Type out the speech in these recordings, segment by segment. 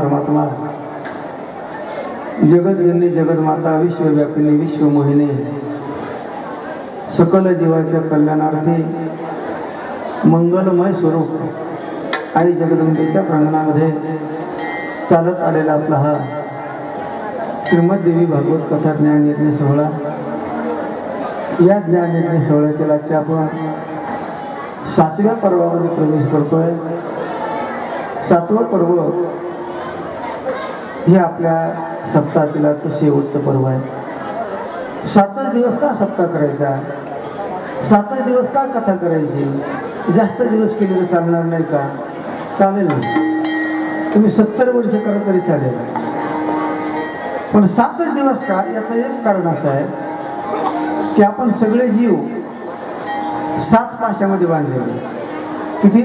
परमात्मा, जगतजननी जगन्माता, विश्वव्यापिनी विश्वमोहिनी, सकल जीवाच्या कल्याणार्थी मंगलमय स्वरूप आई जगदंबेच्या प्रांगणामध्ये चालत आलेला आपला हा श्रीमद देवी भागवत कथा ज्ञानयज्ञ सोहळा, या ज्ञानयज्ञ सोहळ्यातील आजच्या आपण 7व्या पर्वामध्ये प्रवेश करतोय. 7वं पर्व हे आपल्या सप्ताहातील शेवटचं पर्व आहे. 7 दिवस का सप्ताह करायचा, 7 दिवस का कथा करायची, जास्त दिवस केले तर चालणार नाही का? चालेल ना, तुम्ही 70 वर्ष करा तरी चालेल, पण 7 दिवस का? याचं एक कारण असं आहे की आपण सगळे जीव 7 पाशामध्ये बांधलेले. किती?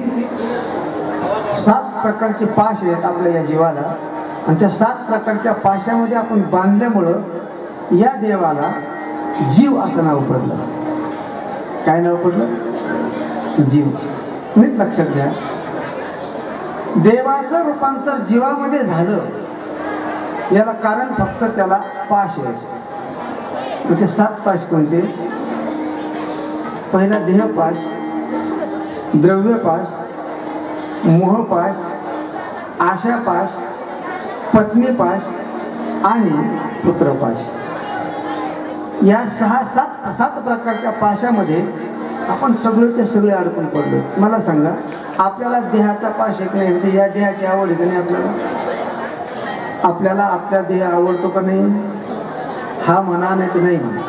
7 प्रकारचे पाश आहेत आपल्या या जीवाला, आणि त्या 7 प्रकारच्या पाशामध्ये आपण बांधल्यामुळं या देवाला जीव असं नाव पडलं. काय नाव पडलं? जीव. नीट लक्षात घ्या, देवाचं रूपांतर जीवामध्ये झालं याला कारण फक्त त्याला पाश आहे. म्हणजे 7 पाश कोणते? पहिला देहपाश, द्रव्यपाश, मोहपाश, आशापाश, पत्नीपाश आणि पुत्रपाश. या 7 प्रकारच्या पाशामध्ये आपण सगळेच्या सगळे अडकून पडलो. मला सांगा, आपल्याला देहाचा पाश एक नाही म्हणजे या देहाची आवड आहे का नाही? आपल्याला आपला देह आवडतो का नाही? हा म्हणा नाही तर नाही म्हणा.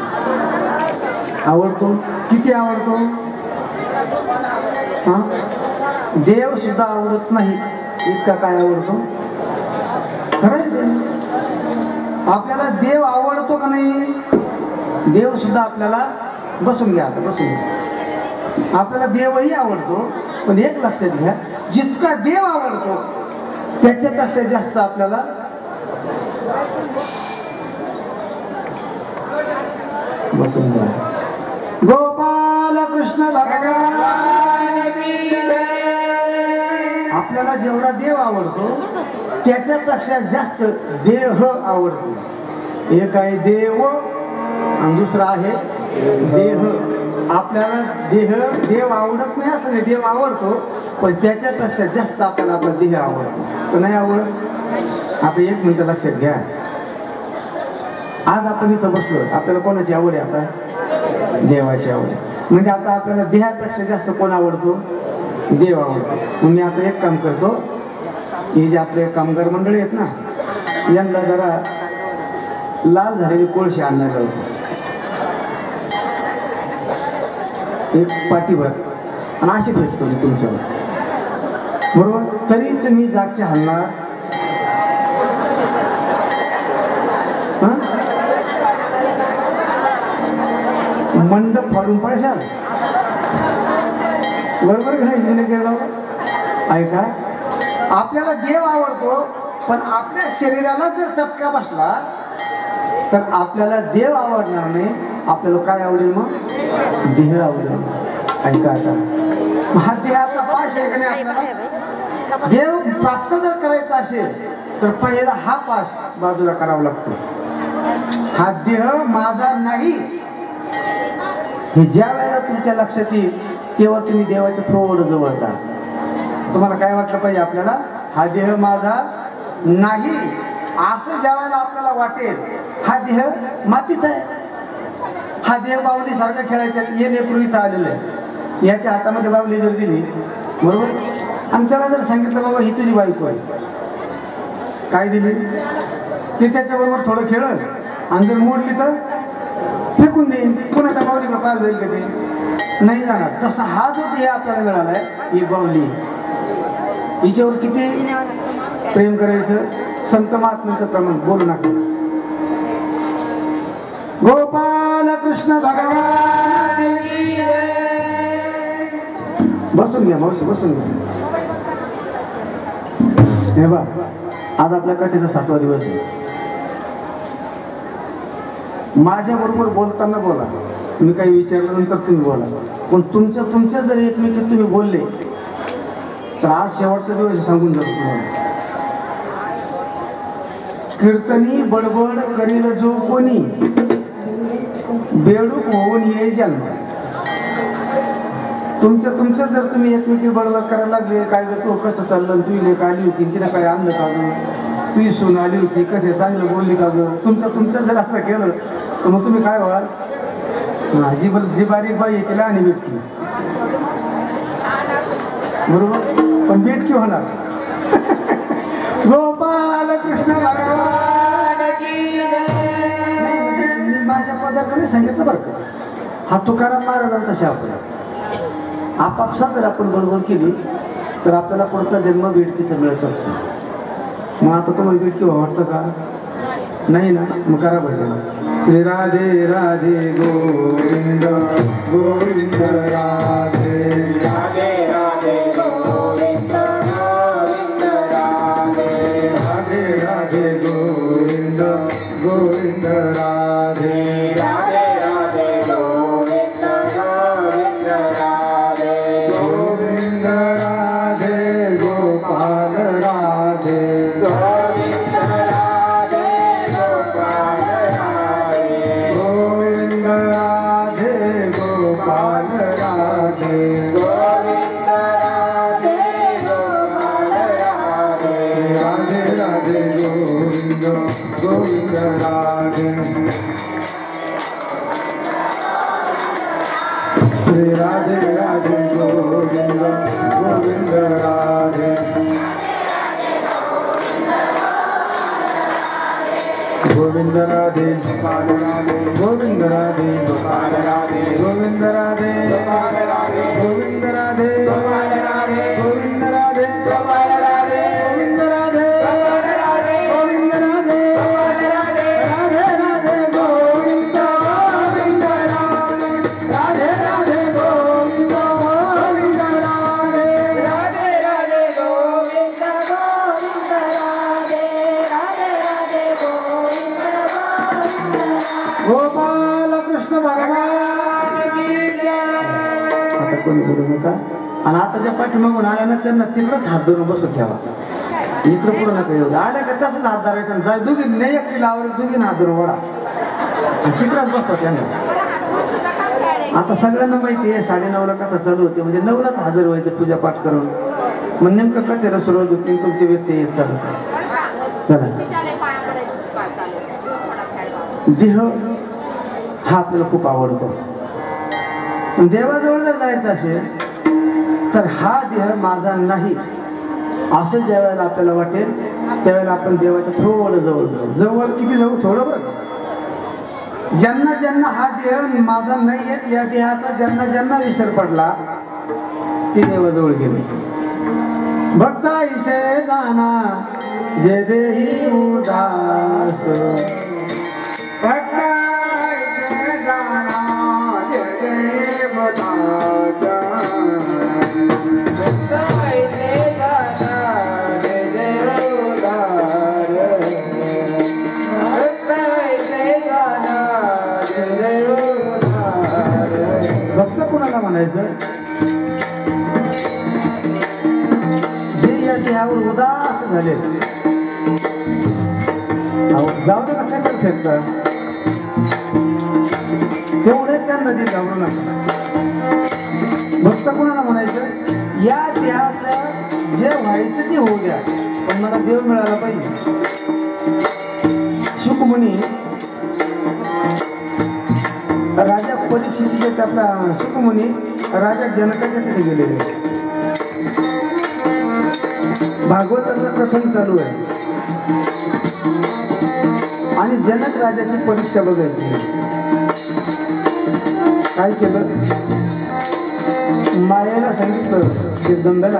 आवडतो. किती आवडतो? हा, देव सुद्धा आवडत नाही इतका काय आवडतो? खरं आपल्याला देव आवडतो का नाही? देव सुद्धा आपल्याला, बसून घ्या आता, बसून घ्या, आपल्याला देवही आवडतो, पण एक लक्षात घ्या, जितका देव आवडतो त्याच्यापेक्षा जास्त आपल्याला बसून घ्या. गोपाल कृष्ण भगवान की जय. आपल्याला जेवढा देव आवडतो त्याच्यापेक्षा जास्त देह आवडतो. एक आहे देव आणि दुसरा आहे देह. आपल्याला देव आवडत नाही असं नाही, देव आवडतो, पण त्याच्यापेक्षा जास्त आपल्याला आपला देह आवडतो. तर नाही आवडत? आता एक मिनिट लक्षात घ्या, आज आपण इथं बसलो, आपल्याला कोणाची आवड आहे? आता देवाची आवड. म्हणजे आता आपल्याला देहापेक्षा जास्त कोण आवडतो? देव आवडतो. म्हणून मी आता एक काम करतो, हे जे आपले कामगार मंडळी आहेत ना, यांना जरा लाल झालेली कोळशी आणणार होतो, एक पाठीभर, आणि अशी फेकतो मी तुमच्यावर, बरोबर? तरी तुम्ही जागचे हलणार. मंडप फाडून पडशाल, बरोबर का नाही? ऐका, आपल्याला देव आवडतो, पण आपल्या शरीराला जर चटका बसला तर आपल्याला देव आवडणार नाही. आपल्याला काय आवडेल? मग देह आवडेल. ऐका, आता हा देहाचा पाश आहे का नाही? आपल्याला देव प्राप्त जर करायचा असेल तर पहिला हा पाश बाजूला करावा लागतो. हा देह माझा नाही हे ज्या वेळेला तुमच्या लक्षात येईल तेव्हा तुम्ही देवाच्या थोडं जवळ जा. तुम्हाला काय वाटलं पाहिजे? आपल्याला हा देह माझा नाही असं ज्या वेळेला आपल्याला वाटेल, हा देह मातीचा आहे, हा देह बाहुली सारखा खेळायचा. हे लेकरू इथं आलेलं आहे, याच्या हातामध्ये बाहुली जर दिली, बरोबर, आणि त्याला जर सांगितलं बाबा ही तुझी बायको आहे, काय दिली ते त्याच्याबरोबर थोडं खेळल, आणि जर मोडली तर फेकून देईन. कोणाच्या बाहुलीला पाय जाईल का? ते नाही जाणार. तसा हा जो देह आपल्याला मिळालाय, ही बाहुली, हिच्यावर किती प्रेम करायचं. संत महात्म्यांचं प्रमाण बोलू नका. गोपाल कृष्ण भगवान की जय. बसून घ्या मावशी, बसून घ्या. हे बा, आज आपल्या कथेचा 7वा दिवस आहे. माझ्या बरोबर बोलताना बोला, मी काही विचारल्यानंतर तुम्ही बोला, पण तुमच्या जर एकमेकात तुम्ही बोलले तर आज शेवटचा दिवस सांगून जातो तुम्हाला. कीर्तनी बडबड करील जो कोणी बेडूक होऊन येईल जन्म. तुमचं जर तुम्ही एकमेकी बडबड करायला लागले, काय तू कसं चाललं, तू लेक आली होती तिला काय आणलं का गं, तुझी सून आली होती कसे चांगलं बोलली का गं, तुमचं जर असं केलं तर मग तुम्ही काय व्हाल? जी बारीक बाई आहे तिला आणि बेटकी, बरोबर, पण बेटकी होणार. गोपाल कृष्ण भगवान की जय. मी माझ्या पदार्थाने सांगितलं बरं का, हा तुकाराम महाराजांचा शाप आहे. आपापसात जर आपण बडबड केली तर आपल्याला पुढचा जन्म बेटकीचा मिळत असतो. मग आता तुम्हाला बेटकी वाटतं का? नाही ना, मग करा भजन. श्री राधे राधे गोविंद गोविंद राधे राधे राधे गोविंद गोविंद राधे राधे राधे गोविंद गोविंद राधे राधे राधे गोविंद गोविंद राधे गोविंद राधे गोपाल राधे गोविंद राधे गोपाल राधे गोविंद राधे गोपाल राधे गोविंद राधे गोपाल राधे राधे राधे गोविंद गोविंद राधे. श्री राधे राधे गोविंद गोविंद राधे गोविंद राधे गोपाल राधे गोविंद राधे गोपाल राधे गोविंद राधे गोपाल राधे गोविंद राधे गोपाल राधे गोविंद राधे गोपाल राधे गोविंद राधे गोपाल राधे गोविंद राधे गोपाल राधे राधे राधे गोविंद गोविंद राधे राधे गोविंद गोविंद राधे राधे राधे गोविंद गोविंद राधे राधे राधे गोविंद गोपाल कृष्ण भगवान की जय. आता कोणी बोलू नका. आणि आता ज्या पाठीमागून आल्या ना त्यांना तिकडंच हात धरून बसू ठेवा, इकडं पुढं नका येऊ. आल्या का तसंच हात धरायचा, दोघी नाही एकटी लावलं, दोघी हात धरून वडा तिकडंच बसवा त्यांना. आता सगळ्यांना माहिती आहे 9:30ला कथा चालू होते, म्हणजे 9लाच हजर व्हायचं पूजा पाठ करून. मग नेमकं कथेला सुरुवात होती, तुमचे व्यक्ती येत चालत. चला, देह हा आपल्याला खूप आवडतो, पण देवाजवळ जर जायचं असेल तर हा देह माझा नाही असं ज्या वेळेला आपल्याला वाटेल त्यावेळेला आपण देवाच्या थोडं जवळ जाऊ. जवळ किती जाऊ? थोडं बरं. ज्यांना ज्यांना हा देह माझा नाही आहे, या देहाचा ज्यांना ज्यांना विसर पडला ते देवाजवळ गेले. भक्ता ईशे जाना जे देही उदास, भक्ता ईशे जाना जे देही उदास, भक्ता ईशे जाना जे देही उदास, भक्ता ईशे जाना जे देही उदास. भक्त कोणाला म्हणायचं? जे या देहावर उदास झाले. जाऊ दे ना, काय करू शकता तेवढे त्या नदीत जाऊ नका. भक्त कोणाला म्हणायचं? या देहाचं जे व्हायचं ते होऊ द्या, पण मला देव मिळाला पाहिजे. शुकमुनी राजा परीक्षितीचे आपला शुकमुनी राजा जनकाच्या तिथे गेलेले. भागवताचा कथन चालू आहे आणि जनक राजाची परीक्षा बघायची. काय केलं? मायेला सांगितलं जगदंबेला,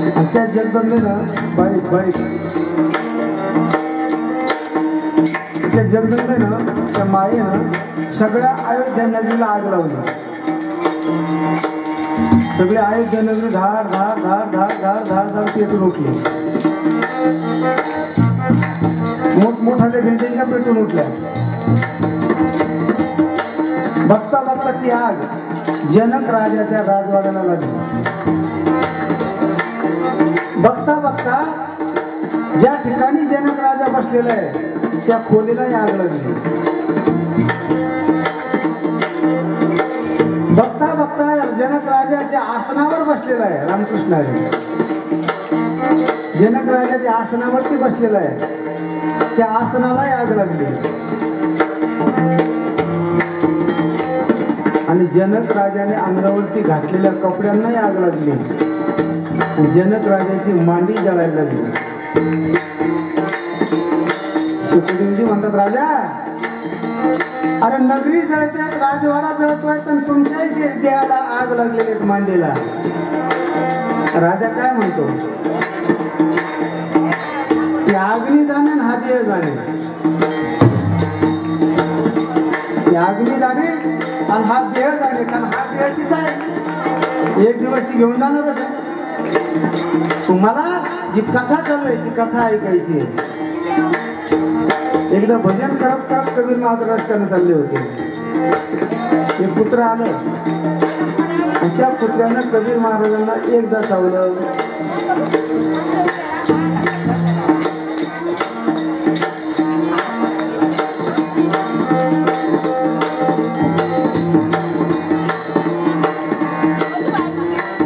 आणि त्या जगदंबेनं बारीक बारीक त्या जगदंबेनं त्या मायेनं सगळ्या अयोध्या नगरीला आग लावली. सगळे अयोध्या नगरी धाड धाड धाड धाड धाड धाड धाड पेटून उठली. मोठमोठाल्या बिल्डिंगा पेटून उठल्या. बघता बघता ती आग जनक राजाच्या राजवाड्याला लागली. बघता बघता ज्या ज्या ठिकाणी जनक राजा बसलेला आहे त्या खोलीला आग लागली. बघता बघता जनक राजाच्या आसनावर बसलेला आहे. रामकृष्ण हरी जनक राजाच्या आसनावरती बसलेला आहे. त्या आसनाला आग लागली आणि जनक राजाने अंगावरती घातलेल्या कपड्यांनाही आग लागली. जनक राजाची मांडी जळायला लागली. सुखदेवजी म्हणतात, राजा अरे नगरी जळते, राजवाडा जळतोय, तर तुमच्याही देहाला आग लागलेली आहेत मांडीला. राजा काय म्हणतो, ती अग्नी जाणे हा देह जाणे. ती अग्नी जाणे आणि हा देह जाणे, कारण हा देह तिचा आहे. एक दिवस ती घेऊन जाणारच आहे. तुम्हाला जी कथा चालू ती कथा ऐकायची आहे. एकदा भजन करत करत कबीर महाराज रस्त्याने चालले होते. एक पुत्र आलं आणि त्या पुत्रानं कबीर महाराजांना एकदा चावलं.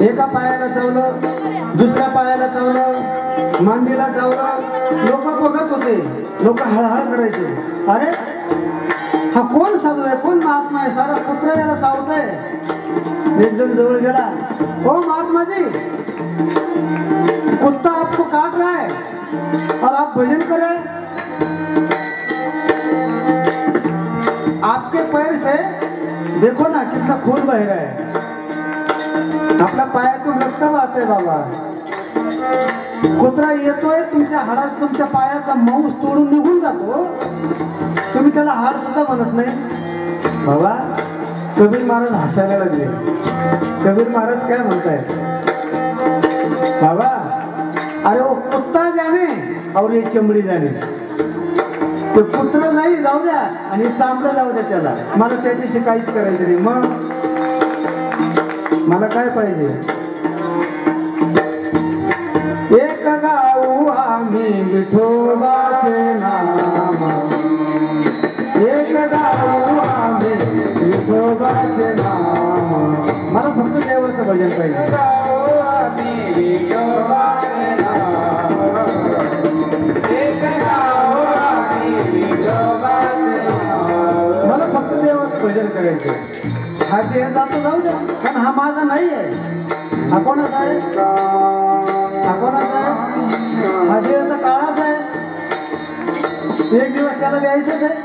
एका पायाला चावलं, दुसऱ्या पायाला चावलं, मांडीला चावलं. लोक बघत होते, लोक हळहळ करायचे, अरे हा कोण साधू आहे, कोण महात्मा आहे, सारा पुत्र याला चावतंय. एक जण जवळ गेला, हो महात्मा जी, कुत्ता आपको काट रहा है और आप भजन कर रहे हैं. आपके पैर से देखो ना कितना खून बह रहा है. आपल्या पायातून रक्त वाहतंय बाबा. कुत्रा येतोय तुमच्या हाडात, तुमच्या पायाचा मांस तोडून निघून जातो, तुम्ही त्याला हाड सुद्धा म्हणत नाही. बाबा कबीर महाराज हसायला लागले. कबीर महाराज काय म्हणतायत, बाबा अरे वो कुत्ता जाने और ये चमडी जाने. ते कुत्र नाही जाऊ द्या आणि चांबडं जाऊ द्या त्याला, मला त्याच्याशी काहीच करायचं नाही. मग मला काय पाहिजे, एक गाऊ आम्ही विठोबाचे नाम, एक गाऊ आम्ही विठोबाचे नाम. मला फक्त देवाचं भजन पाहिजे. मला फक्त देवाचं भजन करायचं. हा देह जातो जाऊ द्या, कारण हा माझा नाही आहे. हा कोणाचा आहे, हा कोणाचा आहे, हा देह तर काळाचा आहे. एक दिवस त्याला द्यायचंच आहे.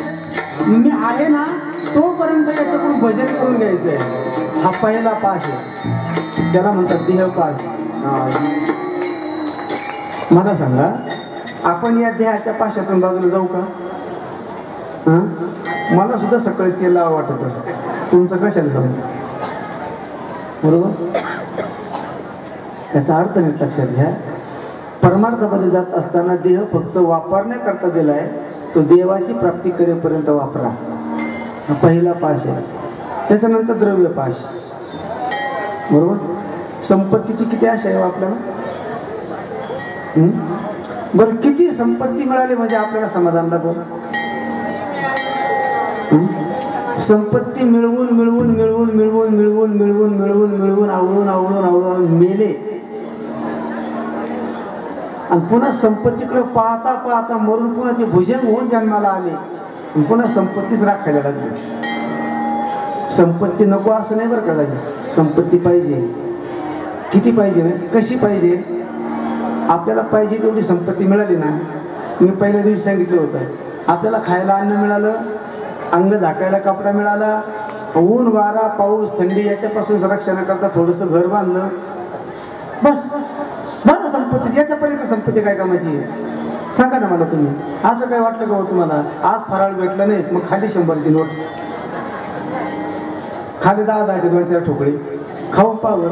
मी आहे ना तोपर्यंत त्याच्याकडून भजन करून घ्यायचं आहे. हा पहिला पास आहे, त्याला म्हणतात देह पास. मला सांगा, आपण या देहाच्या पाशातून बाजूला जाऊ का? मला सुद्धा सकाळी तेल लावा वाटत असं, तुमचं कशाला सांगू, बरोबर? याचा अर्थ नाही लक्षात घ्या. परमार्थामध्ये जात असताना देह फक्त वापरण्याकरता दिलाय, तो देवाची प्राप्ती करेपर्यंत वापरा. हा पहिला पाश आहे. त्याच्यानंतर द्रव्य पाश, बरोबर? संपत्तीची किती आशा आहे आपल्याला? बरं, किती संपत्ती मिळाली म्हणजे आपल्याला समाधान लागलं? संपत्ती मिळवून मिळवून मिळवून मिळवून मिळवून मिळवून मिळवून मिळवून आवळून आवळून आवळून मेले आणि पुन्हा संपत्तीकडे पाहता पाहता मरून पुन्हा ते भुजंग होऊन जन्माला आले, पुन्हा संपत्तीच राखायला लागली. संपत्ती नको असं नाही बरं का, संपत्ती पाहिजे. किती पाहिजे, कशी पाहिजे? आपल्याला पाहिजे तेवढी संपत्ती मिळाली ना. मी पहिल्या दिवशी सांगितलं होतं, आपल्याला खायला अन्न मिळालं, अंग झाकायला कपडा मिळाला, ऊन वारा पाऊस थंडी याच्यापासून रक्षणाकरता थोडंसं घर बांधलं, बस झालं संपत्ती. याच्यापर्यंत संपत्ती काय कामाची आहे सांगा ना मला तुम्ही. असं काय वाटलं का हो तुम्हाला, आज फराळ भेटलं नाही मग खाली 100ची नोट, खाली 10-10चे 2-4 ठोकळे खाऊन पावर.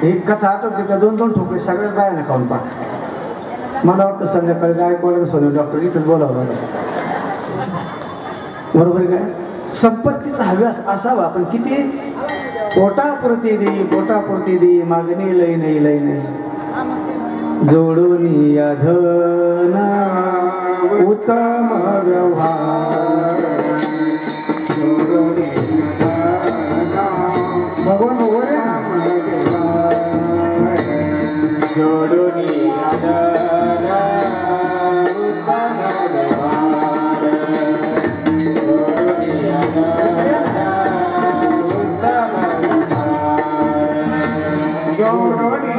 एक कथा आठवते का, 2-2 ठोकळे सगळ्याच बायाने खाऊन पहा. मला वाटतं संध्याकाळी गायकवाड सोने डॉक्टर इथंच बोलावं, बरोबर काय? संपत्तीचा हव्यास असावा, पण किती? पोटापुरती दे, पोटापुरती दे, मागणी लई नाही, लई नाही. जोडून धन उत्तम व्यवहार भगवान ओरे जोडून धन उत्तम व्यवहार जोडून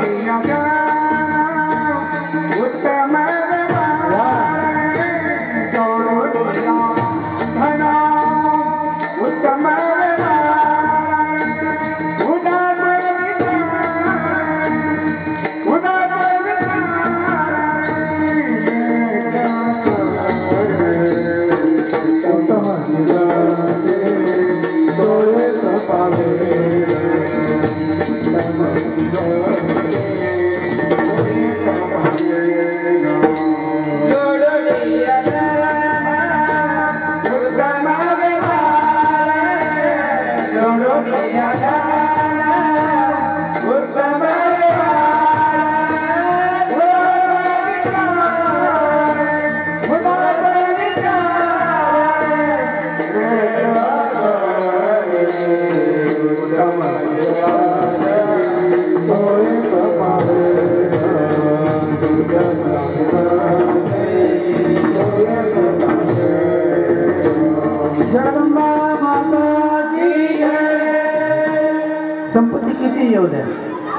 संपत्ती किती येऊ द्या,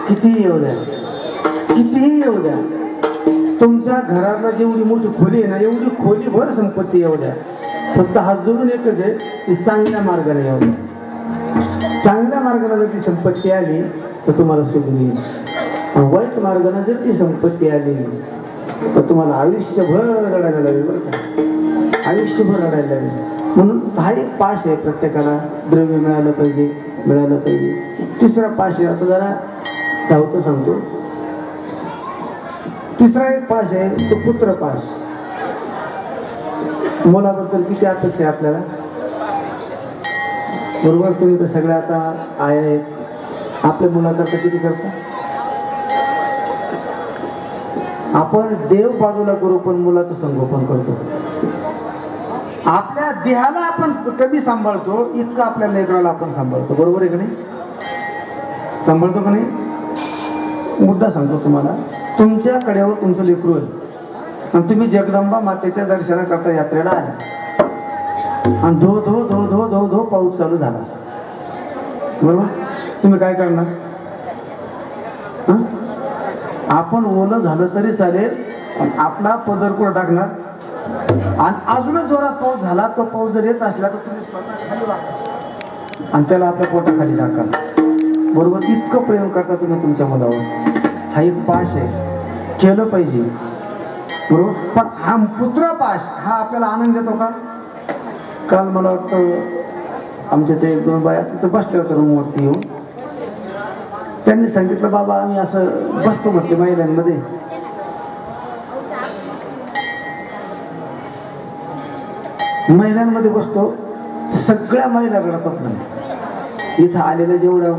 कितीही येऊ द्या, कितीही येऊ द्या, तुमच्या घराला जेवढी मोठी खोली आहे ना एवढी खोलीभर संपत्ती येऊ द्या, फक्त हात जोडून एकच आहे ती चांगल्या मार्गाने येऊ द्या. चांगल्या मार्गाने जर ती संपत्ती आली तर तुम्हाला सुख येईल, वाईट मार्गाने जर ती संपत्ती आली तर तुम्हाला आयुष्यभर रडायला लागेल. बरं का, आयुष्यभर रडायला लागेल. म्हणून हा एक पाश आहे प्रत्येकाला, द्रव्य मिळालं पाहिजे, मिळालं पाहिजे. तिसरा पाश आहे, आता जरा धावतं सांगतो. तिसरा एक पाश आहे तो पुत्र पाश. मुलाबद्दल किती अपेक्षा आहे आपल्याला, बरोबर? तुम्ही तर सगळ्या आता आहेत, आपल्या मुलाकरता किती करता आपण? देव बाजूला करू पण मुलाचं संगोपन करतो. आपल्या देहाला आपण कधी सांभाळतो इतकं आपल्या लेकराला आपण सांभाळतो, बरोबर आहे का नाही? सांभाळतो का नाही? मुद्दा सांगतो तुम्हाला. तुमच्या कड्यावर तुमचं लेकरू आहे आणि तुम्ही जगदंबा मातेच्या दर्शनाकरता यात्रेला आले आणि धो धो धो धो धो धो पाऊस चालू झाला, बरोबर? तुम्ही काय करणार? आपण ओलं झालं तरी चालेल, आपला पदर कुठं टाकणार? आणि अजूनच जोरात पाऊस झाला, तो पाऊस जर येत असला तर तुम्ही स्वतः खाली वाका आणि त्याला आपल्या पोटाखाली झाकाल, बरोबर? इतकं प्रेम करता तुम्ही तुमच्या मुलावर. हा एक पाश आहे, केलं पाहिजे, बरोबर? पण हा पुत्र पाश हा आपल्याला आनंद देतो का? काल मला वाटतं आमच्या ते 1-2 बाया तिथं बसल्या होत्या रूमवरती येऊन, त्यांनी सांगितलं बाबा आम्ही असं बसतो म्हटले महिलांमध्ये, महिलांमध्ये बसतो, सगळ्या महिला रडतात नाही. इथं आलेल्या जेवढ्या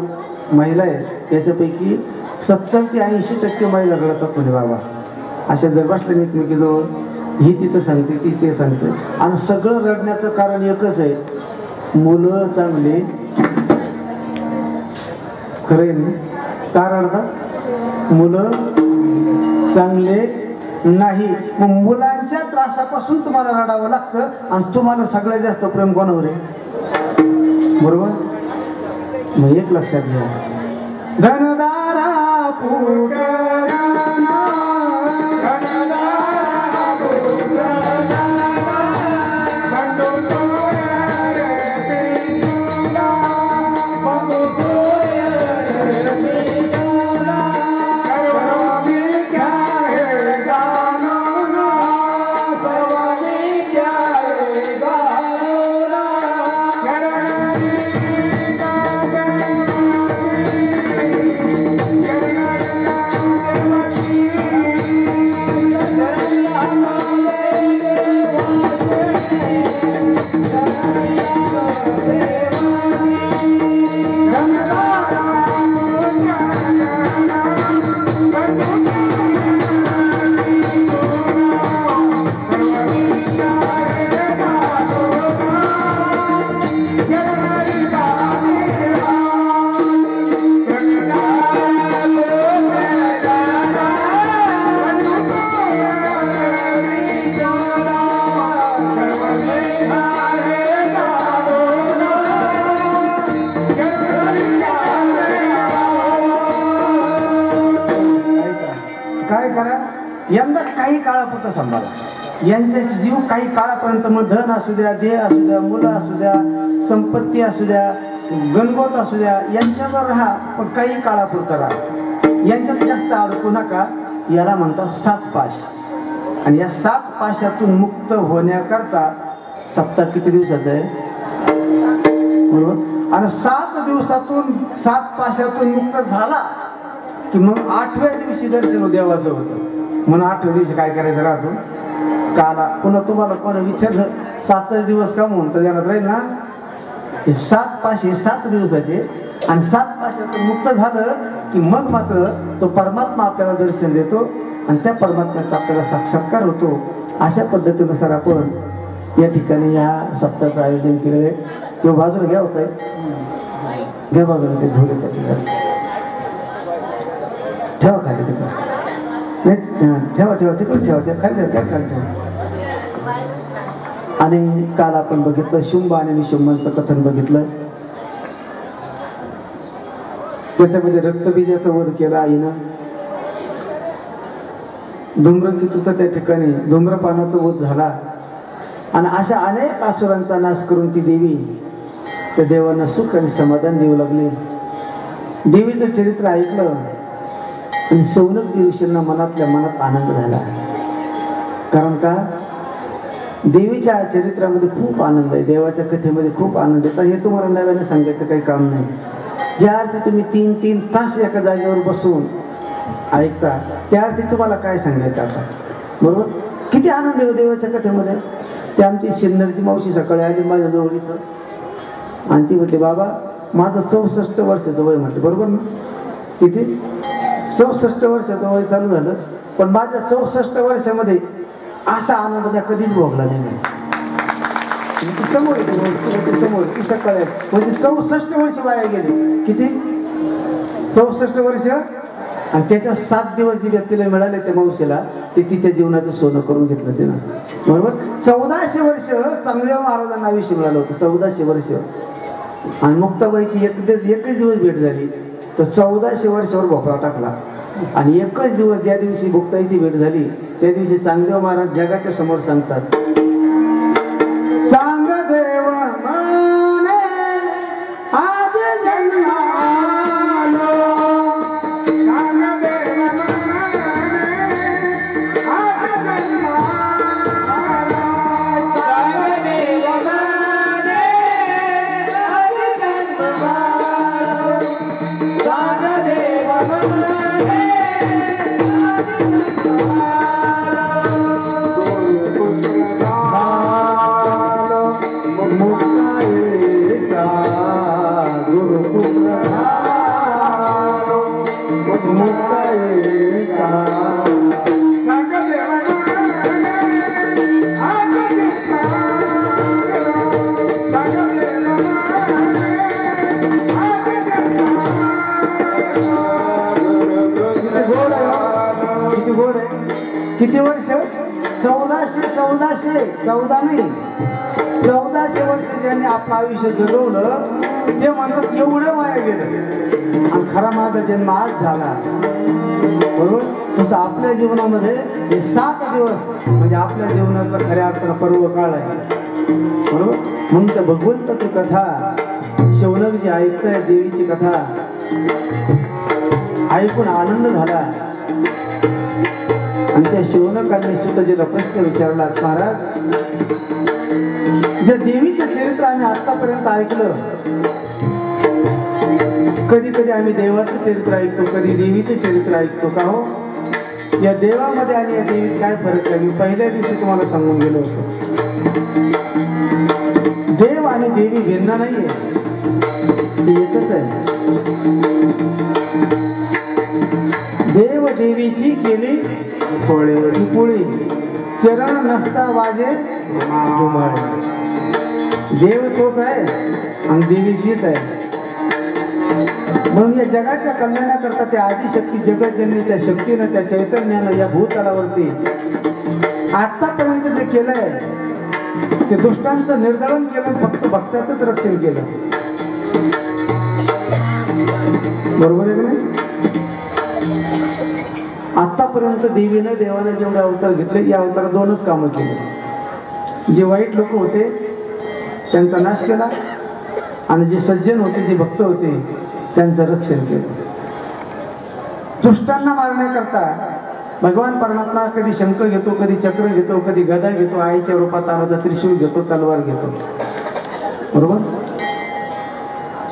महिला आहेत त्याच्यापैकी 70 ते 80% महिला रडतात म्हणे बाबा. अशा जर बसल्या एकमेकीजवळ, ही तिचं सांगते, तिचे सांगते, आणि सगळं रडण्याचं कारण एकच आहे, मुलं चांगले. खरं आहे ना? का रडतात? मुलं चांगले नाही. मग मुलांच्या त्रासापासून तुम्हाला रडावं लागतं आणि तुम्हाला सगळ्यात जास्त प्रेम कोणावर आहे, बरोबर? मग एक लक्षात घ्या, धनदारा यंदा काही काळापुरता सांभाळा. यांचे जीव काही काळापर्यंत, मग धन असू द्या, देह असू द्या, मुलं असू द्या, संपत्ती असू द्या, गणगोत असू द्या, यांच्यावर राहा, पण काही काळापुरता राहा. यांच्यात जास्त अडकू नका. याला म्हणतात 7 पाश. आणि या 7 पाशातून मुक्त होण्याकरता सप्ताह किती दिवसाचा आहे? बरोबर. आणि 7 दिवसातून 7 पाशातून मुक्त झाला की मग 8व्या दिवशी दर्शन देवाचं होतं. म्हणून 8व्या दिवशी काय करायचं राहतो? काला पुन्हा तुम्हाला कोणी विचारलं 7 दिवस का म्हणून, तर ध्यानात राहील ना, हे 7 पाशे 7 दिवसाचे. आणि 7 पाशातून मुक्त झालं की मग मात्र तो परमात्मा आपल्याला दर्शन देतो आणि त्या परमात्म्याचा आपल्याला साक्षात्कार होतो. अशा पद्धतीनुसार आपण या ठिकाणी या सप्ताहाचं आयोजन केलेलं आहे. किंवा बाजूला घ्या होत आहे, घ्या बाजूला ते धुळे ठेवा खाली तिकडे, ठेवा ठेवा तिकडे ठेवा, त्या खाली ठेवा, खाली ठेवा. आणि काल आपण बघितलं शुंभ आणि निशुंभांचं कथन बघितलं. त्याच्यामध्ये रक्तबीजाचा वध केला आईनं. धूम्रकेतूचा त्या ठिकाणी धूम्रपानाचा वध झाला. आणि अशा अनेक असुरांचा नाश करून ती देवी त्या देवांना सुख आणि समाधान देऊ लागली. देवीचं चरित्र ऐकलं आणि शौनकजी ऋषींना मनातल्या मनात आनंद झाला. कारण का? देवीच्या चरित्रामध्ये खूप आनंद आहे, देवाच्या कथेमध्ये खूप आनंद आहे. तर हे तुम्हाला नव्याने सांगायचं काही काम नाही. ज्या अर्थी तुम्ही 3-3 तास एका जागेवर बसून ऐकता, त्या अर्थी तुम्हाला काय सांगायचं आता? बरोबर. किती आनंद आहे देवाच्या कथेमध्ये. ते आमची सिन्नरची मावशी सकाळी आली माझ्याजवळ इथं आणि ती म्हटली, बाबा माझं 64 वर्षाचं वय. म्हटलं बरोबर ना, किती? 64 वर्षाचं वय चालू झालं. पण माझ्या 64 वर्षामध्ये असा आनंद मी कधीच भोगला नाही. समोर येते समोर ती सकाळी म्हणजे 64 वर्ष वाया गेले. किती? 64 वर्ष. आणि त्याच्या 7 दिवस जे व्यक्तीला मिळाले त्या मावशीला, ते तिच्या जीवनाचं सोनं करून घेतलं तिनं. बरोबर. 1400 वर्ष चांगदेव महाराजांना आयुष्य मिळालं होतं. 1400 वर्ष. आणि मुक्ताबाईची एकच दिवस भेट झाली तर 1400 वर्षावर भोपळा टाकला. आणि एकच दिवस ज्या दिवशी मुक्ताईची भेट झाली त्या दिवशी चांगदेव महाराज जगाच्या समोर सांगतात, चांगदेव माने आज जन्मालो, चांगदेव माने आज जन्मालो, चांगदेव माने आज जन्मालो, चांगदेव माने किती वर्ष? 1400 नाही, 1400 वर्ष ज्यांनी आपलं आयुष्य जगवलं ते म्हणतात एवढं वाया गेलं आणि खरा माझा जन्म आज झाला. बरोबर. तसं आपल्या जीवनामध्ये हे 7 दिवस म्हणजे आपल्या जीवनातला खऱ्या अर्थानं पर्व काळ आहे. बरोबर. म्हणून त्या भगवंताची कथा शौनक जी ऐकताय, देवीची कथा ऐकून आनंद झाला. आणि त्या शौनकांनी सुतजीला प्रश्न विचारला, महाराज जे देवीचं चरित्र आम्ही आतापर्यंत ऐकलं, कधी कधी आम्ही देवाचं चरित्र ऐकतो, कधी देवीचं चरित्र ऐकतो का हो? या देवामध्ये आणि या देवीत काय फरक आहे? मी पहिल्या दिवशी तुम्हाला सांगून गेलो होतो. देव आणि देवी भिन्न नाहीये, ते एकच आहे. देव देवीची केली पोळी, चरण नसता वाजे धुमाळे. देव तोच आहे आणि देवी तीच आहे. म्हणून या जगाच्या कल्याणाकरता त्या आदिशक्ती जगतजननी त्या शक्तीनं, त्या चैतन्यानं या भूतलावरती आतापर्यंत जे केलंय ते दुष्टांचं निर्दालन केलं, फक्त भक्ताचंच रक्षण केलं. बरोबर आहे की नाही? आतापर्यंत देवाने जेवढे अवतार घेतले या अवतार दोनच कामं केले. जे वाईट लोक होते त्यांचा नाश केला आणि जे सज्जन होते जे भक्त होते त्यांचं रक्षण केलं. दुष्टांना मारण्याकरता भगवान परमात्मा कधी शंख घेतो, कधी चक्र घेतो, कधी गदा घेतो, आईच्या रूपात आला तर त्रिशूळ घेतो, तलवार घेतो. बरोबर?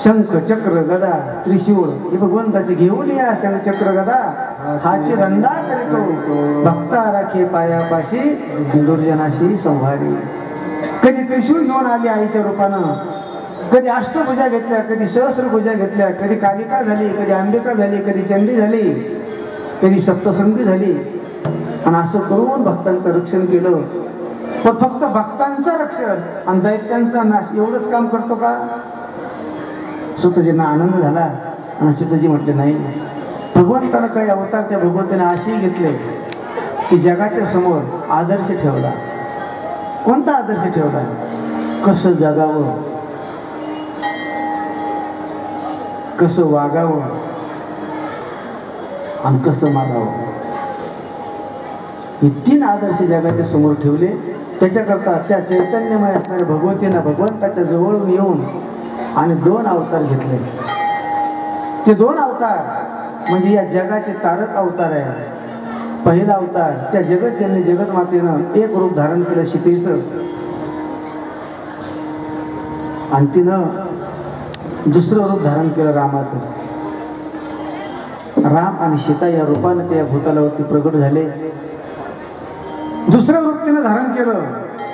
शंख चक्र गदा त्रिशूळ हे भगवंताचे घेऊन या. शंख चक्र गदा हाची रंदा करीतो, भक्ता राखे पायापाशी, दुर्जनाशी संहारी. कधी त्रिशूळ घेऊन आली आईच्या रूपानं, कधी अष्टभुजा घेतल्या, कधी सहस्रभुजा घेतल्या, कधी कालिका झाली, कधी अंबिका झाली, कधी चंडी झाली, कधी सप्तसंगी झाली. आणि असं करून भक्तांचं रक्षण केलं. पण फक्त भक्तांचं रक्षण आणि दैत्यांचा नाश एवढंच काम करतो का? सुतजींना आनंद झाला आणि सुतजी म्हटले नाही, भगवंतानं काही अवतार त्या भगवंताने असेही घेतले की जगाच्या समोर आदर्श ठेवला. कोणता आदर्श ठेवला? कसं जगावं, कसं वागावं आणि कसं मागावं, हे 3 आदर्श जगाच्या समोर ठेवले. त्याच्याकरता त्या चैतन्यमय असणाऱ्या भगवतीनं भगवंताच्या जवळून येऊन आणि 2 अवतार घेतले. ते 2 अवतार म्हणजे या जगाचे तारक अवतार आहे. पहिला अवतार त्या जगतजननी जगतमातेनं एक रूप धारण केलं सीतेचं, आणि तिनं दुसरं रूप धारण केलं रामाचं. राम आणि सीता या रूपाने त्या भूतलावरती प्रगट झाले. दुसरं रूप तिनं धारण केलं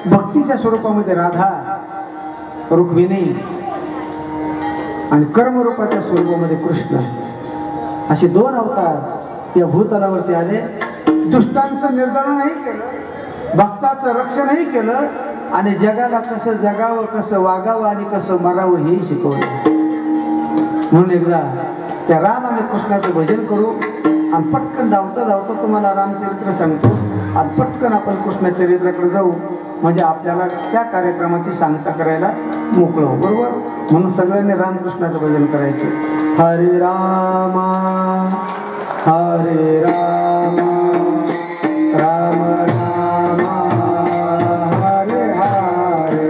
भक्तीच्या स्वरूपामध्ये राधा, रुक्मिणी, आणि कर्मरूपाच्या स्वरूपामध्ये कृष्ण. असे 2 अवतार त्या भूतलावरती आले. दुष्टांचं निर्दळनही केलं, भक्ताचं रक्षणही केलं, आणि जगाला कसं जगावं, कसं वागावं आणि कसं मरावं हेही शिकवलं. म्हणून एकदा त्या राम आणि कृष्णाचं भजन करू आणि पटकन धावता धावता तुम्हाला रामचरित्र सांगतो आणि पटकन आपण कृष्ण चरित्राकडे जाऊ, म्हणजे आपल्याला त्या कार्यक्रमाची सांगता करायला मोकळं. बरोबर? म्हणून सगळ्यांनी रामकृष्णाचं भजन करायचं. हरे रामा हरे रामा राम रामा हरे हरे.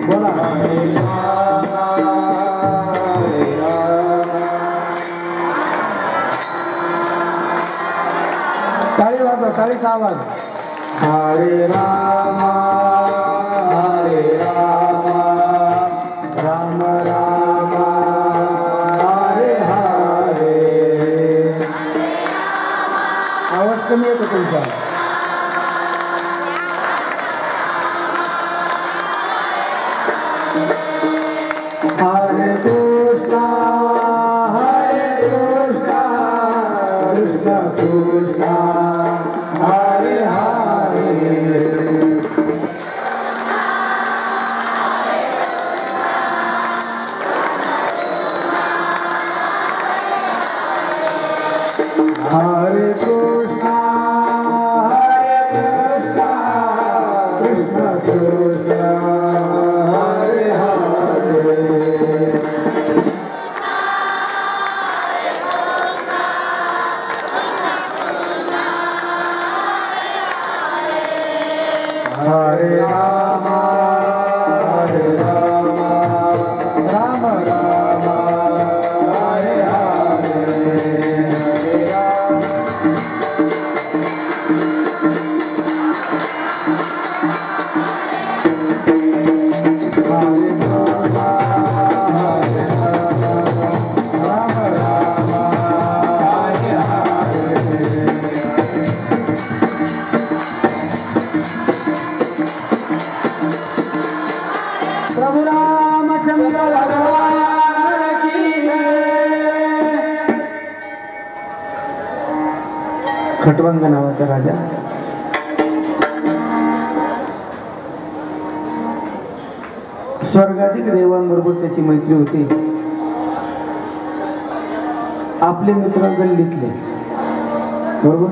बोला हरे रामा हरे रामा. टाळी वाजवा, टाळीचा आवाज. हरे रामा हरे रामा राम रामा हरे हरे. आवाज कमी येतो तुमचा. हरे कृष्णा कृष्ण कृष्णा हरे हरे. हरे कृष्णा कृष्ण कृष्ण हरे हरे. हरे रामा हरे रामा राम रामा हरे हरे. प्रभु रामचंद्र भगवान की जय. खटवंग नावाचा राजा स्वर्गाधिक देवांबरोबर त्याची मैत्री होती. आपले मित्र गल्लीतले. बरोबर?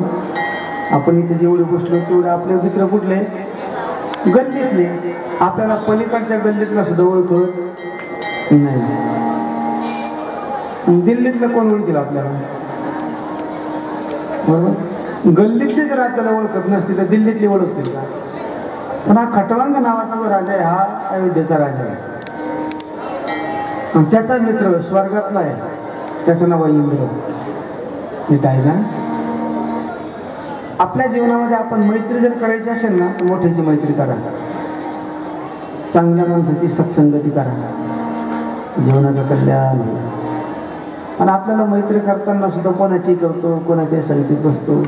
आपण इथे जेवढे बसलो तेवढे आपले मित्र कुठले? गल्लीतले. आपल्याला पलीकडच्या गल्लीतला सुद्धा ओळखत नाही. दिल्लीतलं कोण ओळखेल आपल्याला? बरोबर? गल्लीतली जर आपल्याला ओळखत नसती तर दिल्लीतली ओळखतील का? पण हा खटवांग नावाचा जो राजा आहे हा अयोध्येचा राजा आहे. आणि त्याचा मित्र स्वर्गातला आहे, त्याचं नाव आहे इंद्र. नीट आहे ना? आपल्या जीवनामध्ये आपण मैत्री जर करायची असेल ना तर मोठ्याची मैत्री करा, चांगल्या माणसाची सत्संगती करा, जीवनाचं कल्याण होईल. आणि आपल्याला मैत्री करताना सुद्धा कोणाची करतो, कोणाच्या संगतीत बसतो.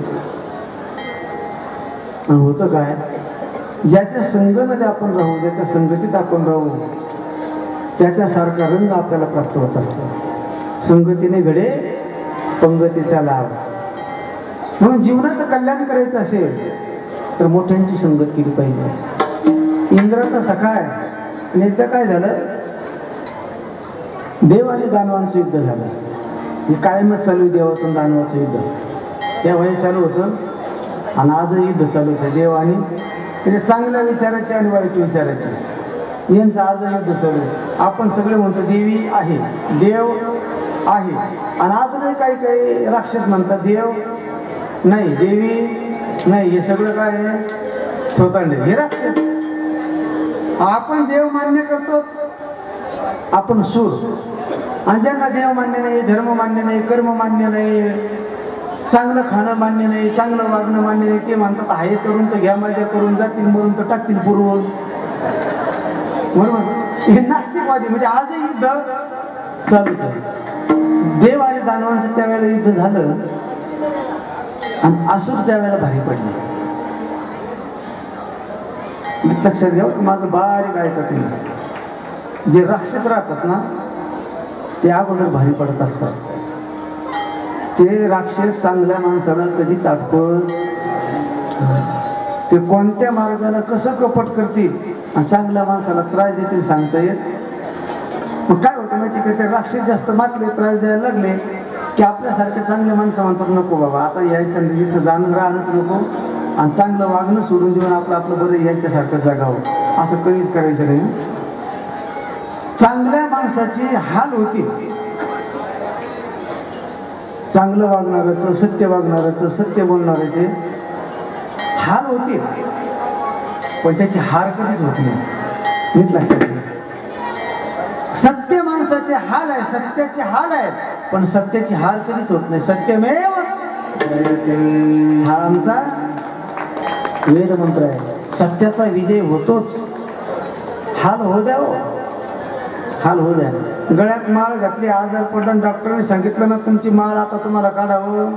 आणि होतं काय, ज्याच्या संगमध्ये आपण राहू, ज्याच्या संगतीत आपण राहू, त्याच्यासारखा रंग आपल्याला प्राप्त होत असतो. संगतीने घडे पंगतीचा लाभ. म्हणून जीवनाचं कल्याण करायचं असेल तर मोठ्यांची संगत केली पाहिजे. इंद्राचा सखा आहे. आणि एकदा काय झालं, देव आणि दानवांचं युद्ध झालं. हे कायमच चालू, देवाचं दानवाचं युद्ध त्यावेळी चालू होतं. आणि आजही युद्ध चालूच आहे, देव आणि म्हणजे चांगल्या विचाराचे आणि वाईट विचाराचे यांचं आजही युद्ध चालू आहे. आपण सगळे म्हणतो देवी आहे, देव आहे, आणि अजूनही काही काही राक्षस म्हणतात देव नाही, देवी नाही. हे सगळं काय आहे, थोतांडे, हे राक्षस. आपण देव मान्य करतो, आपण सूर. आणि ज्यांना देव मान्य नाही, धर्म मान्य नाही, कर्म मान्य नाही, चांगलं खाणं मान्य नाही, चांगलं वागणं मान्य नाही, ते म्हणतात आहे करून तर घ्या मजा करून, जातील मरून तर टाकतील पुरवून. बरोबर, हे नास्तिकवादी. म्हणजे आजही युद्ध चालूच आहे. देव आणि दानवांचं त्यावेळेला युद्ध झालं आणि असुर त्यावेळेला भारी पडले. लक्षात घ्या, माझं बारीक ऐका तुम्ही. जे राक्षस राहतात ना ते अगोदर भारी पडत असतात. ते राक्षस चांगल्या माणसाला कधीच आठवत, ते कोणत्या मार्गाला कसं कपट करतील आणि चांगल्या माणसाला त्रास देतील सांगता येत. मग काय होतं माहिती का, ते राक्षस जास्त मातले, त्रास द्यायला लागले की आपल्यासारखे चांगले माणसं म्हणतात नको बाबा आता यायचं, जिथं जाणं राहणंच नको, आणि चांगलं वागणं सोडून देऊन आपलं आपलं बरं यायच्यासारखं जगावं. असं कधीच करायचं नाही. चांगल्या माणसाची हाल होती. चांगलं वागणाऱ्याचं, सत्य वागणाऱ्याचं, सत्य बोलणाऱ्याचे हाल होतील, पण त्याची हार कधीच होत नाही. नीट लक्षात घ्या. सत्य माणसाचे हाल आहे, सत्याचे हाल आहेत, पण सत्याची हाल कधीच होत नाही. सत्यमेव हा आमचा वेद मंत्र आहे. सत्याचा विजय होतोच. हाल होऊ द्या, हाल होऊ द्या. गळ्यात माळ घातली, आजार पडला, डॉक्टरने सांगितलं ना तुमची माळ आता तुम्हाला काढावं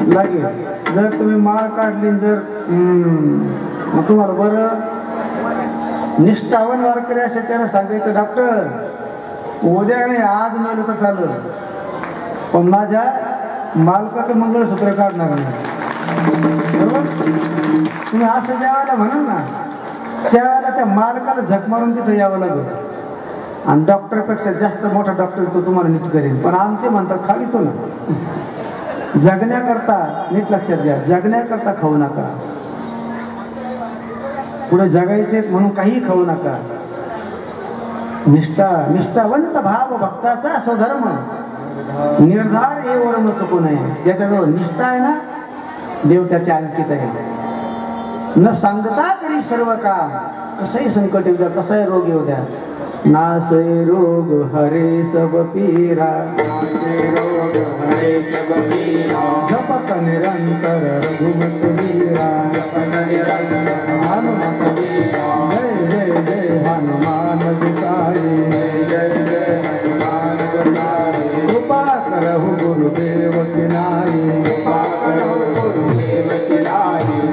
लागेल. जर तुम्ही माळ काढली, जर मग तुम्हाला बरं, निष्ठावन वारकरी असेल त्यानं सांगायचं डॉक्टर उद्या नाही आज मेलं तर चालू, पण माझ्या मालकाचं मंगळसूत्र काढणार नाही. बरोबर, तुम्ही असं ज्या वेळेला म्हणाल ना त्यावेळेला त्या मालकाला झक मारून तिथं यावं लागेल. आणि डॉक्टरपेक्षा जास्त मोठा डॉक्टर तो तुम्हाला नीट करेल. पण आमचे म्हणतात खाली तो ना, जगण्याकरता, नीट लक्षात घ्या, जगण्याकरता खाऊ नका, पुढे जगायचे म्हणून काही खाऊ नका. निष्ठावंत भाव भक्ताचा स्वधर्म निर्धार हे वरम चुकू नये. ज्याच्याजवळ निष्ठा आहे ना देव त्याच्या अंकित आहे. न सांगता करी सर्व काम, कसंही संकट येऊ द्या, कसाही रोग येऊ द्या, नासे रोग हरे सब पीरा, जपत निरंतर रघुमत वीरा, हनुमत वीरा, जय जय जय हनुमान बिचारी, कृपा करहु गुरुदेव किनारी,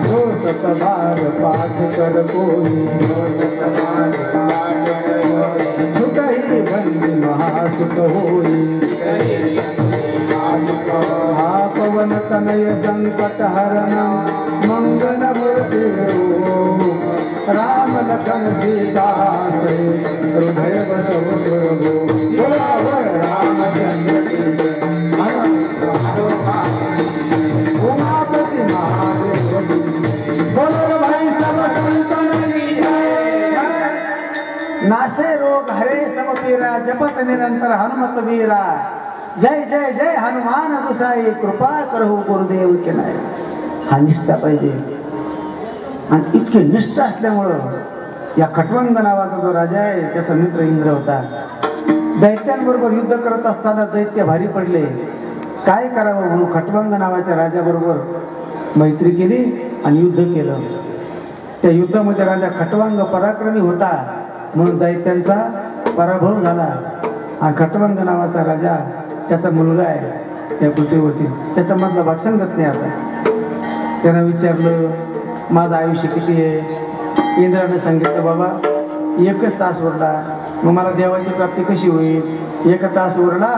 जो सतबार पाठ कर कोई, सुखही बंदी महासुख होई, हा पवन तनय संकट हरण मंगल मूर्ति राम लखन सीता हृदय बसो रामचंद्र उमापति महादेव बोलो भाई सब संतन की जय। नासे रोग हरे सब पीरा, जपत निरंतर हनुमत वीरा, जय जय जय हनुमान गोसाई, कृपा करहु गुरुदेव के नाय। हा निष्ठा पाहिजे. आणि इतके निष्ठ असल्यामुळं या खटवंग नावाचा जो राजा आहे त्याचा मित्र इंद्र होता. दैत्यांबरोबर युद्ध करत असताना दैत्य भारी पडले. काय करावं म्हणून खटवंग नावाच्या राजाबरोबर मैत्री केली आणि युद्ध केलं. त्या युद्धामध्ये राजा खटवांग पराक्रमी होता म्हणून दैत्यांचा पराभव झाला. हा खटवंग नावाचा राजा त्याचा मुलगा आहे त्या पृथ्वीवरती, त्याचा मधला भाग सांगत नाही. आता त्यानं विचारलं माझं आयुष्य किती आहे. इंद्राने सांगितलं बाबा 1 तास उरला, मग मला देवाची प्राप्ती कशी होईल. 1 तास उरला,